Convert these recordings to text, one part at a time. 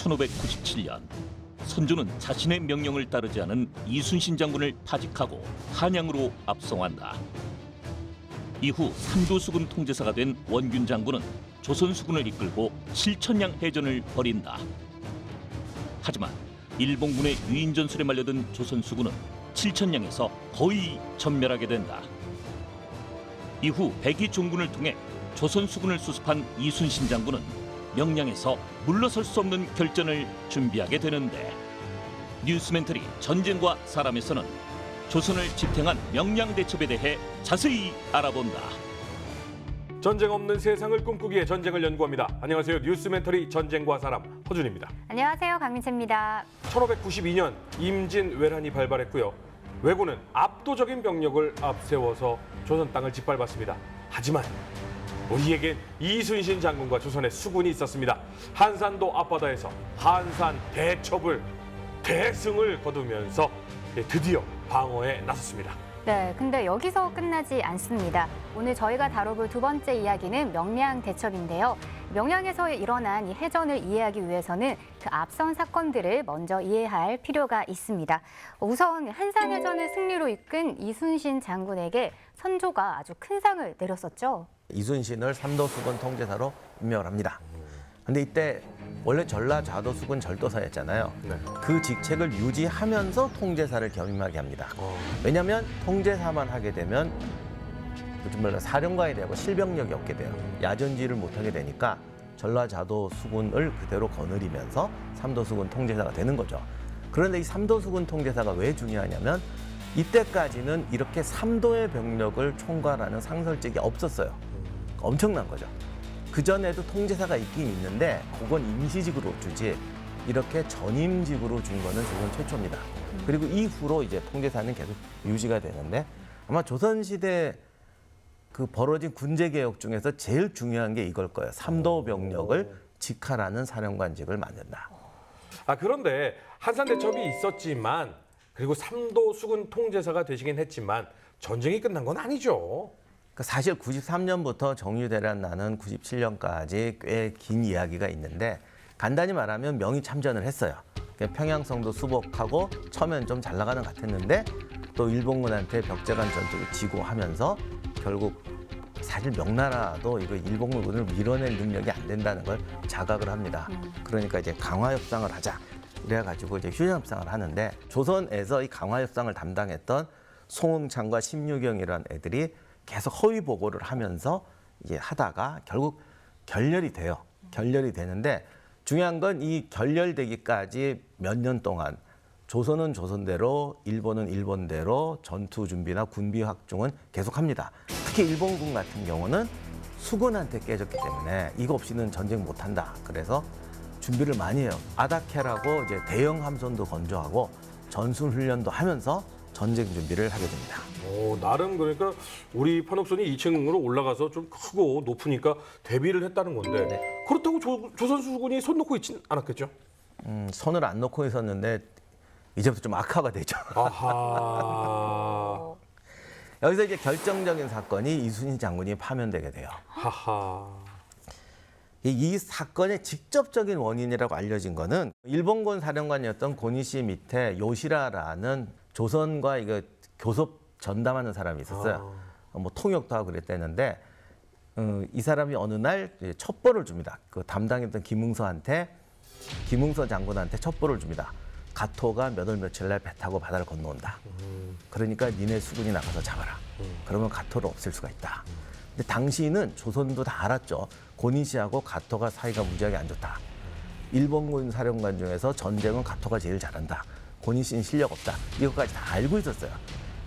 1597년 선조는 자신의 명령을 따르지 않은 이순신 장군을 타직하고 한양으로 압송한다. 이후 삼도수군 통제사가 된 원균 장군은 조선수군을 이끌고 실천량 해전을 벌인다. 하지만 일본군의 유인전술에 말려든 조선수군은 칠천량에서 거의 전멸하게 된다. 이후 백의 종군을 통해 조선수군을 수습한 이순신 장군은 명량에서 물러설 수 없는 결전을 준비하게 되는데, 뉴스멘터리 전쟁과 사람에서는 조선을 지탱한 명량대첩에 대해 자세히 알아본다. 전쟁 없는 세상을 꿈꾸기에 전쟁을 연구합니다. 안녕하세요. 뉴스멘터리 전쟁과 사람 허준입니다. 안녕하세요. 강민채입니다. 1592년 임진왜란이 발발했고요. 왜군은 압도적인 병력을 앞세워서 조선 땅을 짓밟았습니다. 하지만 우리에겐 이순신 장군과 조선의 수군이 있었습니다. 한산도 앞바다에서 한산 대첩을 대승을 거두면서 드디어 방어에 나섰습니다. 네, 근데 여기서 끝나지 않습니다. 오늘 저희가 다뤄볼 두 번째 이야기는 명량 대첩인데요. 명량에서 일어난 이 해전을 이해하기 위해서는 그 앞선 사건들을 먼저 이해할 필요가 있습니다. 우선 한산해전을 승리로 이끈 이순신 장군에게 선조가 아주 큰 상을 내렸었죠. 이순신을 삼도수군 통제사로 임명을 합니다. 근데 이때 원래 전라좌도수군 절도사였잖아요. 네. 그 직책을 유지하면서 통제사를 겸임하게 합니다. 왜냐하면 통제사만 하게 되면 요즘 말로 사령관이 되고 실병력이 없게 돼요. 야전지를 못하게 되니까 전라좌도수군을 그대로 거느리면서 삼도수군 통제사가 되는 거죠. 그런데 이 삼도수군 통제사가 왜 중요하냐면 이때까지는 이렇게 삼도의 병력을 총괄하는 상설직이 없었어요. 엄청난 거죠. 그전에도 통제사가 있긴 있는데 그건 임시직으로 주지 이렇게 전임직으로 준 거는 조선 최초입니다. 그리고 이후로 이제 통제사는 계속 유지가 되는데 아마 조선시대 그 벌어진 군제개혁 중에서 제일 중요한 게 이걸 거예요. 삼도 병력을 직할하는 사령관직을 만든다. 그런데 한산대첩이 있었지만 그리고 삼도수군 통제사가 되시긴 했지만 전쟁이 끝난 건 아니죠. 사실 93년부터 정유대란 나는 97년까지 꽤 긴 이야기가 있는데 간단히 말하면 명의 참전을 했어요. 평양성도 수복하고 처음엔 좀 잘 나가는 것 같았는데 또 일본군한테 벽제간 전투를 지고 하면서 결국 사실 명나라도 이거 일본군을 밀어낼 능력이 안 된다는 걸 자각을 합니다. 그러니까 이제 강화협상을 하자. 이래가지고 이제 휴전협상을 하는데 조선에서 이 강화협상을 담당했던 송응창과 심유경이라는 애들이 계속 허위 보고를 하면서 이제 하다가 결국 결렬이 돼요. 결렬이 되는데 중요한 건 이 결렬되기까지 몇 년 동안 조선은 조선대로 일본은 일본대로 전투 준비나 군비 확충은 계속합니다. 특히 일본군 같은 경우는 수군한테 깨졌기 때문에 이거 없이는 전쟁 못한다. 그래서 준비를 많이 해요. 아다케라고 이제 대형 함선도 건조하고 전술 훈련도 하면서 전쟁 준비를 하게 됩니다. 나름 그러니까 우리 판옥선이 2층으로 올라가서 좀 크고 높으니까 대비를 했다는 건데 네. 그렇다고 조선 수군이 손 놓고 있진 않았겠죠? 손을 안 놓고 있었는데 이제부터 좀 악화가 되죠. 아하. 여기서 이제 결정적인 사건이 이순신 장군이 파면되게 돼요. 하하. 이 사건의 직접적인 원인이라고 알려진 거는 일본군 사령관이었던 고니시 밑에 요시라라는 조선과 이거 교섭 전담하는 사람이 있었어요. 뭐 통역도 하고 그랬다는데 이 사람이 어느 날 첩보를 줍니다. 그 담당했던 김응서 장군한테 첩보를 줍니다. 가토가 몇 월 며칠 날 배 타고 바다를 건너온다. 그러니까 니네 수군이 나가서 잡아라. 그러면 가토를 없앨 수가 있다. 근데 당시는 조선도 다 알았죠. 고니시하고 가토가 사이가 무지하게 안 좋다. 일본군 사령관 중에서 전쟁은 가토가 제일 잘한다. 고니시는 실력 없다. 이것까지 다 알고 있었어요.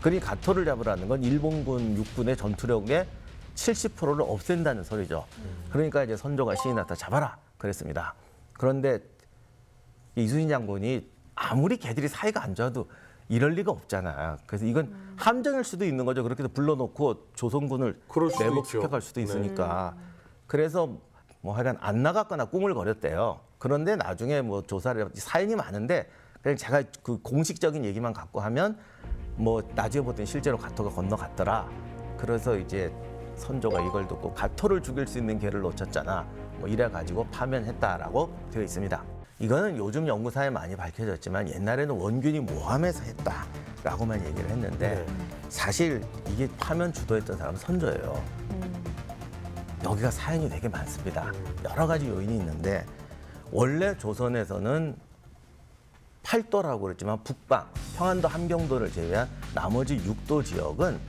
그러니 가토를 잡으라는 건 일본군 육군의 전투력의 70%를 없앤다는 소리죠. 그러니까 이제 선조가 신이 났다 잡아라 그랬습니다. 그런데 이순신 장군이 아무리 걔들이 사이가 안 좋아도 이럴 리가 없잖아. 그래서 이건 함정일 수도 있는 거죠. 그렇게 해서 불러놓고 조선군을 매복시켜갈 수도 있으니까. 그래서 뭐 하여간 안 나갔거나 꿈을 거렸대요. 그런데 나중에 뭐 조사를 사연이 많은데 그냥 제가 그 공식적인 얘기만 갖고 하면 뭐 나중에 보더니 실제로 가토가 건너갔더라. 그래서 이제 선조가 이걸 듣고 가토를 죽일 수 있는 기회를 놓쳤잖아. 뭐 이래가지고 파면했다라고 되어 있습니다. 이거는 요즘 연구사에 많이 밝혀졌지만 옛날에는 원균이 모함해서 했다라고만 얘기를 했는데 네. 사실 이게 파면 주도했던 사람은 선조예요. 여기가 사연이 되게 많습니다. 여러 가지 요인이 있는데 원래 조선에서는 팔도라고 그랬지만 북방, 평안도 함경도를 제외한 나머지 6도 지역은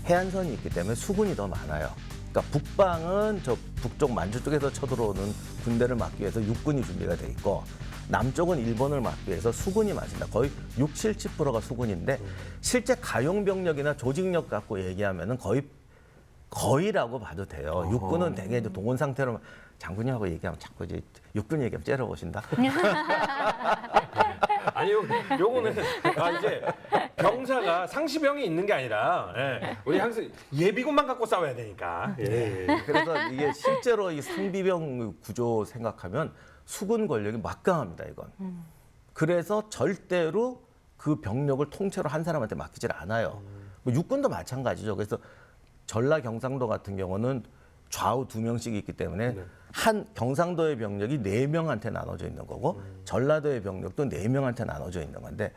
해안선이 있기 때문에 수군이 더 많아요. 그러니까 북방은 저 북쪽 만주 쪽에서 쳐들어오는 군대를 막기 위해서 육군이 준비가 돼 있고 남쪽은 일본을 막기 위해서 수군이 많습니다. 거의 60, 70%가 수군인데 실제 가용 병력이나 조직력 갖고 얘기하면은 거의라고 봐도 돼요. 육군은 대개 이제 동원 상태로 장군님하고 얘기하면 자꾸 이제 육군 얘기하면 째려보신다. 아니 요거는 이제 병사가 상시병이 있는 게 아니라 우리 항상 예비군만 갖고 싸워야 되니까. 예. 그래서 이게 실제로 이 상비병 구조 생각하면 수군 권력이 막강합니다, 이건. 그래서 절대로 그 병력을 통째로 한 사람한테 맡기질 않아요. 뭐 육군도 마찬가지죠. 그래서 전라 경상도 같은 경우는 좌우 2명씩 있기 때문에 한 경상도의 병력이 4명한테 나눠져 있는 거고 전라도의 병력도 4명한테 나눠져 있는 건데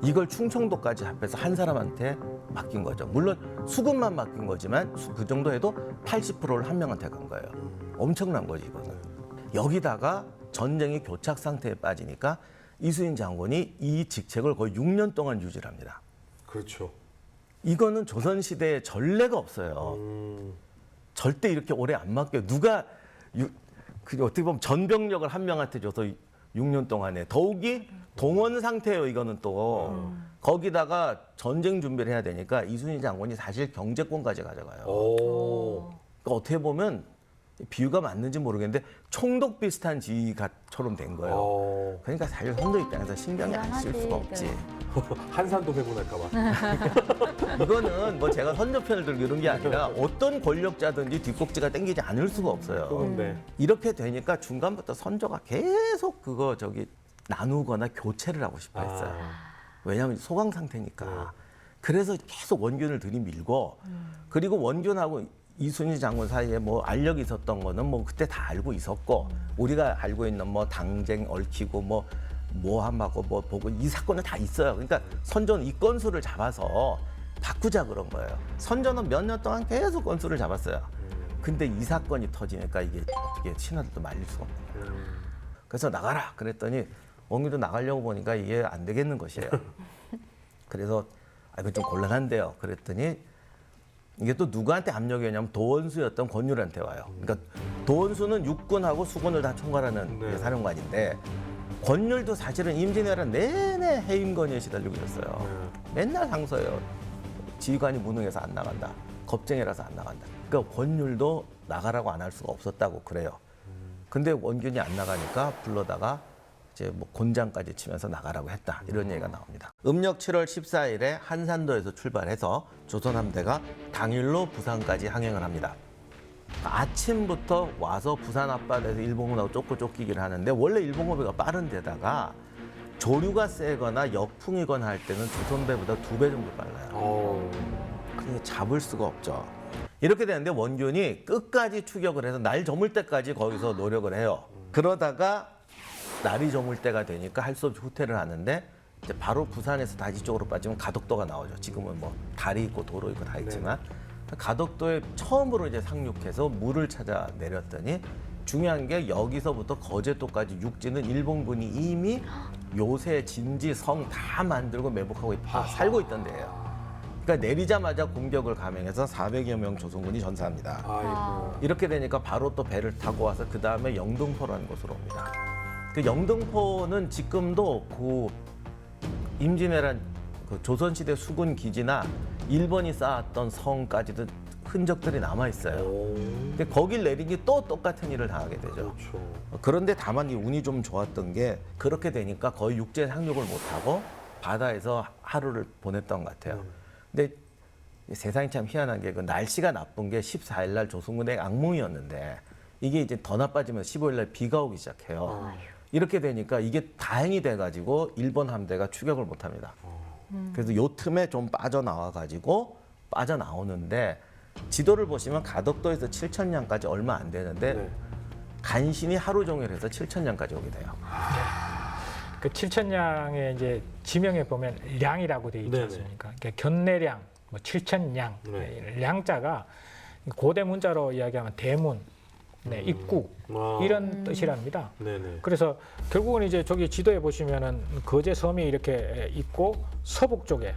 이걸 충청도까지 합해서 한 사람한테 맡긴 거죠. 물론 수군만 맡긴 거지만 그 정도 해도 80%를 한 명한테 간 거예요. 엄청난 거지 이거는. 여기다가 전쟁이 교착 상태에 빠지니까 이수인 장군이 이 직책을 거의 6년 동안 유지를 합니다. 그렇죠. 이거는 조선시대에 전례가 없어요. 절대 이렇게 오래 안 맡겨요. 누가 어떻게 보면 전병력을 한 명한테 줘서 6년 동안에 더욱이 동원 상태예요. 이거는 또 거기다가 전쟁 준비를 해야 되니까 이순신 장군이 사실 경제권까지 가져가요. 오. 그러니까 어떻게 보면 비유가 맞는지 모르겠는데 총독 비슷한 지휘가처럼 된 거예요. 그러니까 사실 선조 입장에서 신경이 안 쓸 수가 없지. 한산도 배분할까 봐. 이거는 뭐 제가 선조 편을 들고 이런 게 아니라 어떤 권력자든지 뒷꼭지가 땡기지 않을 수가 없어요. 그런데 이렇게 되니까 중간부터 선조가 계속 나누거나 교체를 하고 싶어 했어요. 왜냐하면 소강 상태니까. 그래서 계속 원균을 들이밀고 그리고 원균하고 이순신 장군 사이에 뭐 알력이 있었던 거는 뭐 그때 다 알고 있었고 우리가 알고 있는 뭐 당쟁 얽히고 뭐 모함하고 뭐 보고 이 사건은 다 있어요. 그러니까 선조는 이 건수를 잡아서 바꾸자 그런 거예요. 선조는 몇 년 동안 계속 건수를 잡았어요. 근데 이 사건이 터지니까 이게 어떻게 신하들도 말릴 수가 없는 거예요. 그래서 나가라 그랬더니 원균도 나가려고 보니까 이게 안 되겠는 것이에요. 그래서 이거 좀 곤란한데요. 그랬더니 이게 또 누구한테 압력이 오냐면 도원수였던 권율한테 와요. 그러니까 도원수는 육군하고 수군을 다 총괄하는 사령관인데 권율도 사실은 임진왜란 내내 해임 건의에 시달리고 있었어요. 맨날 상서예요. 지휘관이 무능해서 안 나간다. 겁쟁이라서 안 나간다. 그러니까 권율도 나가라고 안 할 수가 없었다고 그래요. 근데 원균이 안 나가니까 불러다가 이제 뭐 곤장까지 치면서 나가라고 했다. 이런 얘기가 나옵니다. 음력 7월 14일에 한산도에서 출발해서 조선 함대가 당일로 부산까지 항행을 합니다. 아침부터 와서 부산 앞바다에서 일본군하고 쫓기기를 하는데 원래 일본군배가 빠른 데다가 조류가 세거나 역풍이거나 할 때는 조선배보다 2배 정도 빨라요. 그러니까 잡을 수가 없죠. 이렇게 되는데 원균이 끝까지 추격을 해서 날 저물 때까지 거기서 노력을 해요. 그러다가 날이 저물 때가 되니까 할 수 없이 후퇴를 하는데 이제 바로 부산에서 다시 쪽으로 빠지면 가덕도가 나오죠. 지금은 뭐 다리 있고 도로 있고 다 있지만 가덕도에 처음으로 이제 상륙해서 물을 찾아 내렸더니 중요한 게 여기서부터 거제도까지 육지는 일본군이 이미 요새 진지 성 다 만들고 매복하고 살고 있던 데예요. 그러니까 내리자마자 공격을 감행해서 400여 명 조선군이 전사합니다. 아이고. 이렇게 되니까 바로 또 배를 타고 와서 그 다음에 영등포라는 곳으로 옵니다. 그 영등포는 지금도 그 임진왜란 그 조선시대 수군 기지나 일본이 쌓았던 성까지도 흔적들이 남아 있어요. 근데 거길 내리니 또 똑같은 일을 당하게 되죠. 그렇죠. 그런데 다만 이 운이 좀 좋았던 게 그렇게 되니까 거의 육지에 상륙을 못하고 바다에서 하루를 보냈던 것 같아요. 근데 세상이 참 희한한 게 그 날씨가 나쁜 게 14일 날 조선군의 악몽이었는데 이게 이제 더 나빠지면 15일 날 비가 오기 시작해요. 이렇게 되니까 이게 다행이 돼가지고 일본 함대가 추격을 못합니다. 그래서 요 틈에 좀 빠져나오는데 지도를 보시면 가덕도에서 7천량까지 얼마 안 되는데 간신히 하루 종일 해서 7천량까지 오게 돼요. 그 칠천량의 이제 지명에 보면 량이라고 돼 있지 네네. 않습니까? 그러니까 견내량, 뭐 칠천량, 네. 량자가 고대 문자로 이야기하면 대문, 네, 입구 아. 이런 뜻이랍니다. 네네. 그래서 결국은 이제 저기 지도에 보시면은 거제 섬이 이렇게 있고 서북 쪽에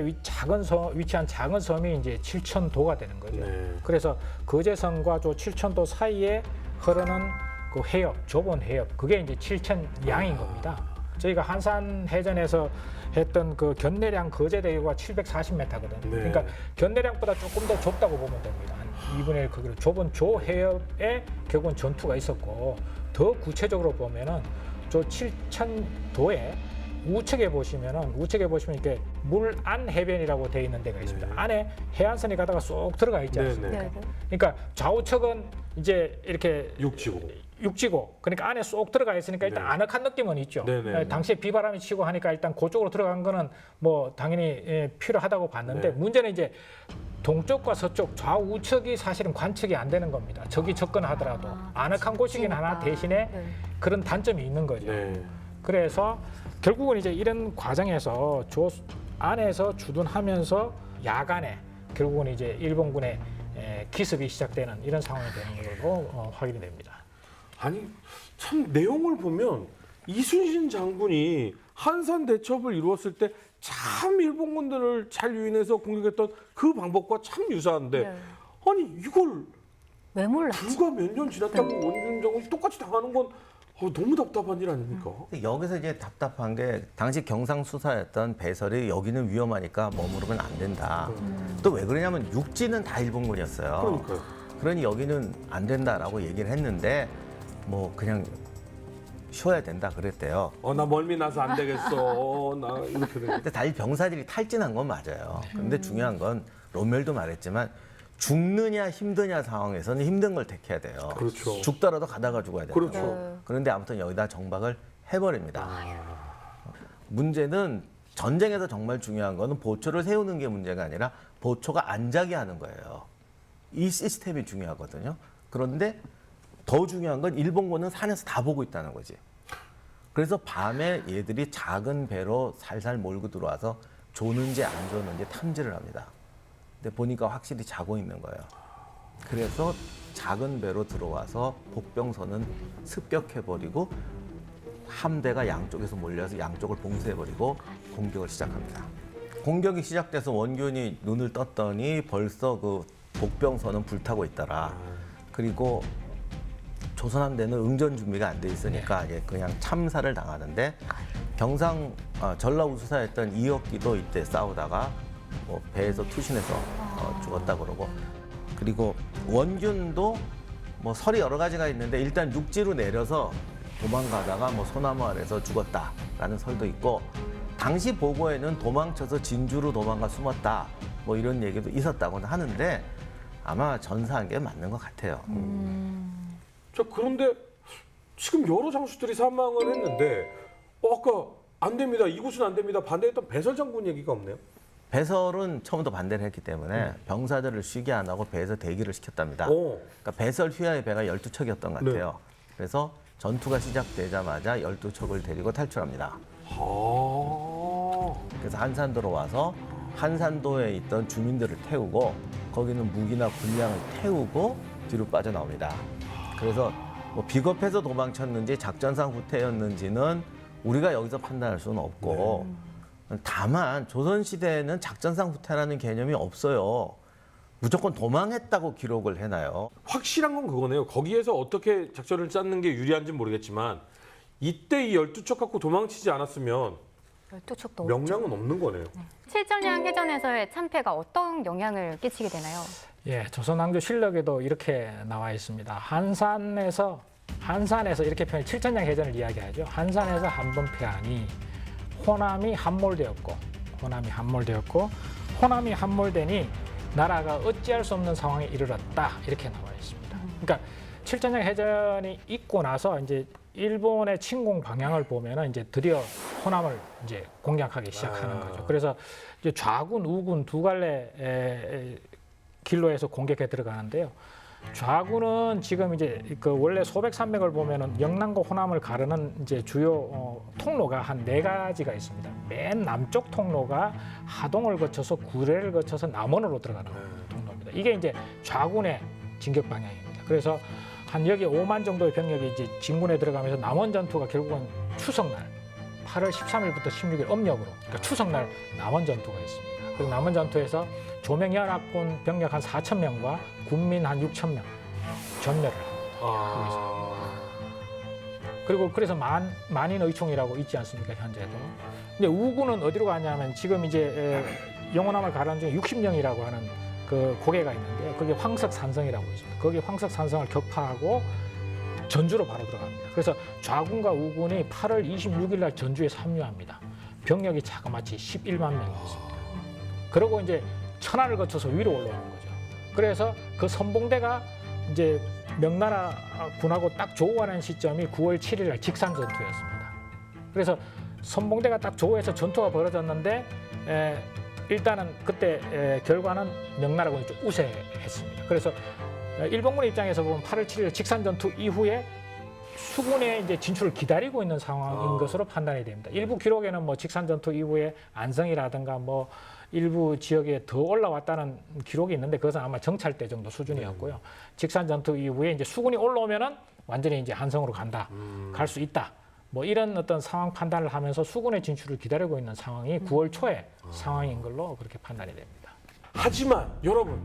위치한 작은 섬이 이제 칠천도가 되는 거죠. 네. 그래서 거제섬과 저 칠천도 사이에 흐르는 그 해협, 좁은 해협, 그게 이제 칠천양인 겁니다. 저희가 한산해전에서 했던 그 견내량 거제대교가 740m거든요. 네. 그러니까 견내량보다 조금 더 좁다고 보면 됩니다. 한 2분의 1 크기로 좁은 조 해협에 결국은 전투가 있었고, 더 구체적으로 보면은 저 칠천도에 우측에 보시면 이렇게 물 안 해변이라고 되어 있는 데가 있습니다. 네. 안에 해안선이 가다가 쏙 들어가 있지 않습니까? 네네. 그러니까 좌우측은 이제 이렇게 육지고, 그러니까 안에 쏙 들어가 있으니까 일단 네. 아늑한 느낌은 있죠. 네네. 당시에 비바람이 치고 하니까 일단 그쪽으로 들어간 거는 뭐 당연히 필요하다고 봤는데, 네. 문제는 이제 동쪽과 서쪽 좌우측이 사실은 관측이 안 되는 겁니다. 적이 접근하더라도 아늑한 곳이긴 하나 대신에 네. 그런 단점이 있는 거죠. 네. 그래서 결국은 이제 이런 과정에서 조 안에서 주둔하면서 야간에 결국은 이제 일본군의 기습이 시작되는 이런 상황이 되는 걸로 확인이 됩니다. 아니 참 내용을 보면 이순신 장군이 한산 대첩을 이루었을 때 참 일본군들을 잘 유인해서 공격했던 그 방법과 참 유사한데 네. 아니 이걸 왜 몰랐지? 불과 몇 년 지났다고 원균 장군이 똑같이 당하는 건 너무 답답한 일 아닙니까? 근데 여기서 이제 답답한 게 당시 경상수사였던 배설이 여기는 위험하니까 머무르면 안 된다. 또 왜 그러냐면 육지는 다 일본군이었어요. 그러니까요. 그러니 여기는 안 된다라고 얘기를 했는데 뭐 그냥 쉬어야 된다 그랬대요. 나 멀미 나서 안 되겠어. 나 이렇게 된. 근데 다시 병사들이 탈진한 건 맞아요. 근데 중요한 건 롬멜도 말했지만 죽느냐 힘드냐 상황에서는 힘든 걸 택해야 돼요. 그렇죠. 죽더라도 가다가 죽어야 돼요. 그렇죠. 그런데 아무튼 여기다 정박을 해버립니다. 문제는 전쟁에서 정말 중요한 거는 보초를 세우는 게 문제가 아니라 보초가 안 자게 하는 거예요. 이 시스템이 중요하거든요. 그런데 더 중요한 건 일본군은 산에서 다 보고 있다는 거지. 그래서 밤에 얘들이 작은 배로 살살 몰고 들어와서 조는지 안 조는지 탐지를 합니다. 근데 보니까 확실히 자고 있는 거예요. 그래서 작은 배로 들어와서 복병선은 습격해버리고 함대가 양쪽에서 몰려서 양쪽을 봉쇄해버리고 공격을 시작합니다. 공격이 시작돼서 원균이 눈을 떴더니 벌써 그 복병선은 불타고 있더라. 그리고 조선함대는 응전 준비가 안 돼 있으니까 이제 그냥 참사를 당하는데 전라우수사였던 이혁기도 이때 싸우다가 뭐 배에서 투신해서 죽었다 그러고, 그리고 원균도 뭐 설이 여러 가지가 있는데 일단 육지로 내려서 도망가다가 뭐 소나무 아래서 죽었다라는 설도 있고, 당시 보고에는 도망쳐서 진주로 도망가 숨었다 뭐 이런 얘기도 있었다고 하는데 아마 전사한 게 맞는 것 같아요. 자, 그런데 지금 여러 장수들이 사망을 했는데 아까 안 됩니다. 이곳은 안 됩니다. 반대했던 배설 장군 얘기가 없네요. 배설은 처음부터 반대를 했기 때문에 병사들을 쉬게 안 하고 배에서 대기를 시켰답니다. 오. 그러니까 배설 휘하의 배가 12척이었던 것 같아요. 그래서 전투가 시작되자마자 12척을 데리고 탈출합니다. 아. 그래서 한산도로 와서 한산도에 있던 주민들을 태우고 거기는 무기나 군량을 태우고 뒤로 빠져나옵니다. 그래서 뭐 비겁해서 도망쳤는지 작전상 후퇴였는지는 우리가 여기서 판단할 수는 없고, 다만 조선시대에는 작전상 후퇴라는 개념이 없어요. 무조건 도망했다고 기록을 해놔요. 확실한 건 그거네요. 거기에서 어떻게 작전을 짰는 게 유리한지는 모르겠지만 이때 이 12척 갖고 도망치지 않았으면 12척도 명량은 없는 거네요. 칠전량 해전에서의 참패가 어떤 영향을 끼치게 되나요? 예, 조선왕조실록에도 이렇게 나와 있습니다. 한산에서 이렇게 표현, 칠천량 해전을 이야기하죠. 한산에서 한 번 패하니 호남이 함몰되었고 호남이 함몰되니 나라가 어찌할 수 없는 상황에 이르렀다, 이렇게 나와 있습니다. 그러니까 칠천량 해전이 있고 나서 이제 일본의 침공 방향을 보면은 이제 드디어 호남을 이제 공략하기 시작하는 거죠. 그래서 이제 좌군, 우군 두 갈래 길로에서 공격에 들어가는데요. 좌군은 지금 이제 그 원래 소백산맥을 보면은 영남과 호남을 가르는 이제 주요 통로가 한 4가지가 있습니다. 맨 남쪽 통로가 하동을 거쳐서 구례를 거쳐서 남원으로 들어가는 통로입니다. 이게 이제 좌군의 진격 방향입니다. 그래서 한 여기 5만 정도의 병력이 이제 진군에 들어가면서 남원 전투가 결국은 추석날 8월 13일부터 16일 âm력으로 그러니까 추석날 남원 전투가 있습니다. 그리고 남원 전투에서 조명연합군 병력 한 4,000명과 군민 한 6,000명 전멸을 합니다. 그리고 그래서 만인의총이라고 있지 않습니까, 현재도. 근데 우군은 어디로 가냐면 지금 이제 영호남을 가르는 중에 60령이라고 하는 그 고개가 있는데요. 그게 황석산성이라고 있습니다. 거기 황석산성을 격파하고 전주로 바로 들어갑니다. 그래서 좌군과 우군이 8월 26일 날 전주에 합류합니다. 병력이 자그마치 11만 명이었습니다. 그리고 이제 천안을 거쳐서 위로 올라오는 거죠. 그래서 그 선봉대가 이제 명나라 군하고 딱 조우하는 시점이 9월 7일 날 직산 전투였습니다. 그래서 선봉대가 딱 조우해서 전투가 벌어졌는데 일단은 그때 결과는 명나라 군이 좀 우세했습니다. 그래서 일본군 입장에서 보면 8월 7일 직산 전투 이후에 수군의 이제 진출을 기다리고 있는 상황인 것으로 판단이 됩니다. 일부 기록에는 뭐 직산 전투 이후에 안성이라든가 뭐 일부 지역에 더 올라왔다는 기록이 있는데 그것은 아마 정찰 때 정도 수준이었고요. 직산 전투 이후에 이제 수군이 올라오면은 완전히 이제 한성으로 간다, 갈 수 있다. 뭐 이런 어떤 상황 판단을 하면서 수군의 진출을 기다리고 있는 상황이 9월 초에 상황인 걸로 그렇게 판단이 됩니다. 하지만 여러분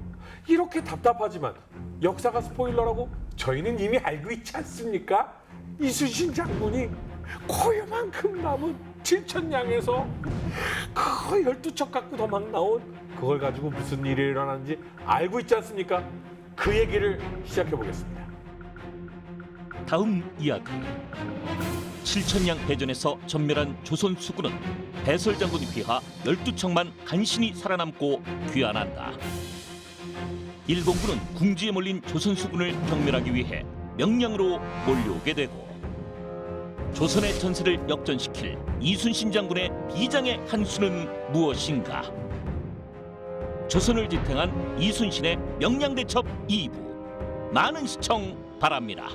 이렇게 답답하지만 역사가 스포일러라고 저희는 이미 알고 있지 않습니까? 이순신 장군이 고요만큼 남은 7,000량에서 그 12척 갖고 도망 나온 그걸 가지고 무슨 일이 일어나는지 알고 있지 않습니까? 그 얘기를 시작해 보겠습니다. 다음 이야기. 7,000량 대전에서 전멸한 조선 수군은 배설 장군이 피하 12척만 간신히 살아남고 귀환한다. 일본군은 궁지에 몰린 조선 수군을 경멸하기 위해 명량으로 몰려오게 되고 조선의 전세를 역전시킬 이순신 장군의 비장의 한 수는 무엇인가? 조선을 지탱한 이순신의 명량대첩 2부 많은 시청 바랍니다.